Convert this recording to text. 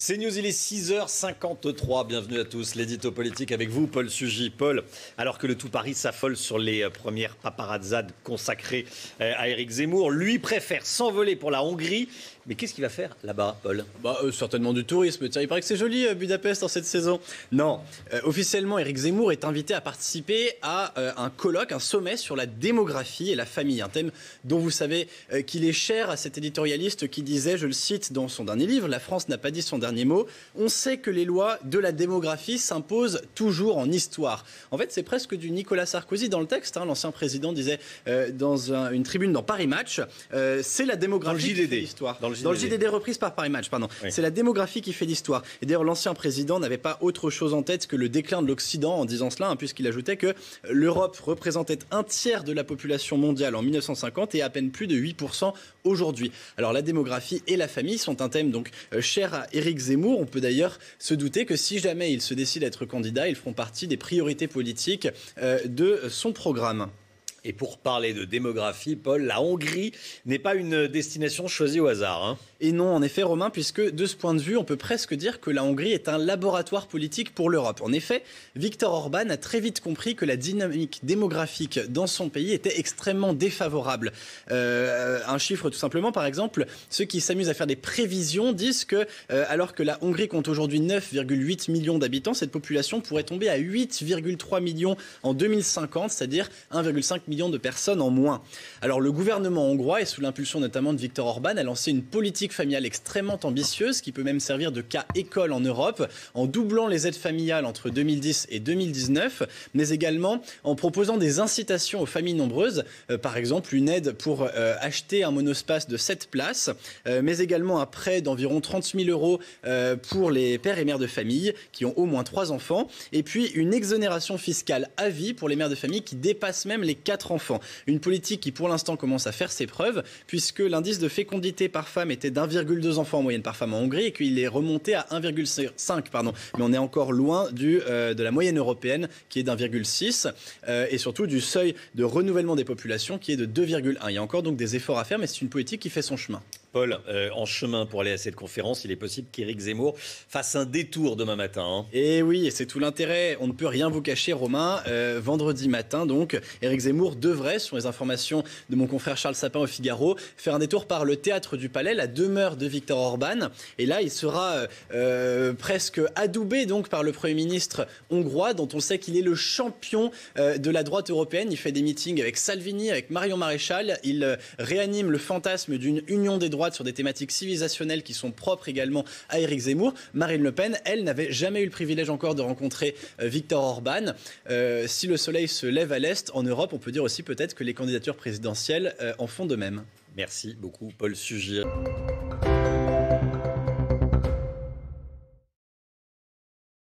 C'est News, il est 6h53. Bienvenue à tous. L'édito politique avec vous, Paul Sugy. Paul, alors que le tout Paris s'affole sur les premières paparazzades consacrées à Éric Zemmour, lui préfère s'envoler pour la Hongrie. Mais qu'est-ce qu'il va faire là-bas, Paul ? Certainement du tourisme. Tiens, il paraît que c'est joli, Budapest, en cette saison. Non, officiellement, Éric Zemmour est invité à participer à un colloque, un sommet sur la démographie et la famille. Un thème dont vous savez qu'il est cher à cet éditorialiste qui disait, je le cite dans son dernier livre, « La France n'a pas dit son dernier mot. On sait que les lois de la démographie s'imposent toujours en histoire. » En fait, c'est presque du Nicolas Sarkozy dans le texte. L'ancien président disait dans une tribune dans Paris Match, c'est la démographie qui fait l'histoire. Dans le JDD reprise par Paris Match, pardon. Oui. C'est la démographie qui fait l'histoire. Et d'ailleurs, l'ancien président n'avait pas autre chose en tête que le déclin de l'Occident en disant cela, puisqu'il ajoutait que l'Europe représentait un tiers de la population mondiale en 1950 et à peine plus de 8% aujourd'hui. Alors la démographie et la famille sont un thème donc cher à Éric Zemmour. On peut d'ailleurs se douter que si jamais il se décide à être candidat, ils feront partie des priorités politiques de son programme. Et pour parler de démographie, Paul, la Hongrie n'est pas une destination choisie au hasard. Et non, en effet, Romain, puisque de ce point de vue, on peut presque dire que la Hongrie est un laboratoire politique pour l'Europe. En effet, Viktor Orban a très vite compris que la dynamique démographique dans son pays était extrêmement défavorable. Un chiffre tout simplement, par exemple, ceux qui s'amusent à faire des prévisions disent que, alors que la Hongrie compte aujourd'hui 9,8 millions d'habitants, cette population pourrait tomber à 8,3 millions en 2050, c'est-à-dire 1,5 million de personnes en moins. Alors le gouvernement hongrois, et sous l'impulsion notamment de Viktor Orban, a lancé une politique familiale extrêmement ambitieuse qui peut même servir de cas école en Europe, en doublant les aides familiales entre 2010 et 2019, mais également en proposant des incitations aux familles nombreuses, par exemple une aide pour acheter un monospace de 7 places, mais également un prêt d'environ 30 000 euros pour les pères et mères de famille qui ont au moins 3 enfants, et puis une exonération fiscale à vie pour les mères de famille qui dépassent même les 4 enfants. Une politique qui pour l'instant commence à faire ses preuves puisque l'indice de fécondité par femme était d'1,2 enfants en moyenne par femme en Hongrie et qu'il est remonté à 1,5 mais on est encore loin de la moyenne européenne qui est d'1,6 et surtout du seuil de renouvellement des populations qui est de 2,1. Il y a encore donc des efforts à faire, mais c'est une politique qui fait son chemin. Paul, en chemin pour aller à cette conférence, il est possible qu'Éric Zemmour fasse un détour demain matin. Et oui, et c'est tout l'intérêt. On ne peut rien vous cacher, Romain. Vendredi matin, donc, Éric Zemmour devrait, selon les informations de mon confrère Charles Sapin au Figaro, faire un détour par le théâtre du Palais, la demeure de Viktor Orban. Et là, il sera presque adoubé donc par le Premier ministre hongrois, dont on sait qu'il est le champion de la droite européenne. Il fait des meetings avec Salvini, avec Marion Maréchal. Il réanime le fantasme d'une union des droites sur des thématiques civilisationnelles qui sont propres également à Éric Zemmour. Marine Le Pen, elle, n'avait jamais eu le privilège encore de rencontrer Viktor Orban. Si le soleil se lève à l'Est, en Europe, on peut dire aussi peut-être que les candidatures présidentielles en font de même. Merci beaucoup, Paul Sugy.